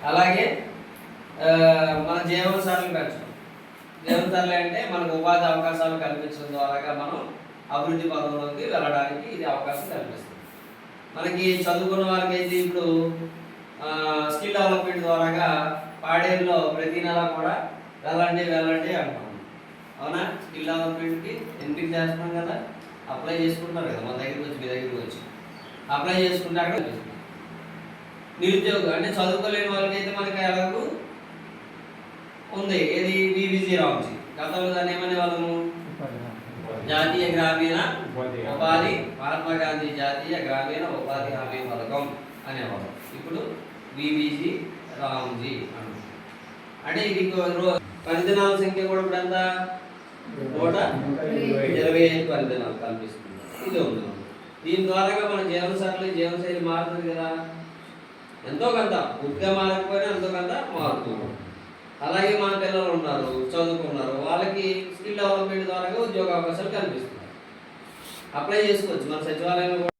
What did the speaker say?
అలాగే మన జీవనశైలిని పెంచడం. జీవనశైలి అంటే మనకు ఉపాధి అవకాశాలు కల్పించడం ద్వారా మనం అభివృద్ధి పదంలోకి వెళ్ళడానికి ఇది అవకాశం కల్పిస్తుంది. మనకి చదువుకున్న వారికి అయితే ఇప్పుడు స్కిల్ డెవలప్మెంట్ ద్వారా పాడేరులో ప్రతి నెల కూడా వెళ్ళండి అంటాం. అవునా? స్కిల్ డెవలప్మెంట్కి ఎంపిక చేస్తున్నాం కదా, అప్లై చేసుకుంటున్నారు కదా, మన దగ్గరికి వచ్చి మీ దగ్గరికి వచ్చి అప్లై చేసుకుంటే అక్కడ నిరుద్యోగం అంటే చదువుకోలేని వాళ్ళకి అయితే మనకి ఎలాగూ ఉంది. ఏది వివిజీ రామ్జీ, గతంలో దాన్ని ఏమనే వాళ్ళము జాతీయ గ్రామీణ ఉపాధి, మహాత్మా గాంధీ జాతీయ గ్రామీణ ఉపాధి హామీ పథకం అనేవాళ్ళు. ఇప్పుడు వివిజీ రామ్జీ అంటే ఇది పరిధినాల సంఖ్య కూడా ఇప్పుడు ఎంత 125 పరిధినాలు కల్పిస్తుంది. ఇది ఉంది. దీని ద్వారా మన జీవనశైలి మారుతుంది కదా, ఎంతో కొంత పూర్తిగా మారకపోయినా ఎంతో కొంత మారుతుంది. అలాగే మన పిల్లలు ఉన్నారు, చదువుకున్నారు, వాళ్ళకి స్కిల్ డెవలప్మెంట్ ద్వారా ఉద్యోగ అవకాశాలు కల్పిస్తున్నారు. అప్లై చేసుకోవచ్చు మన సచివాలయంలో.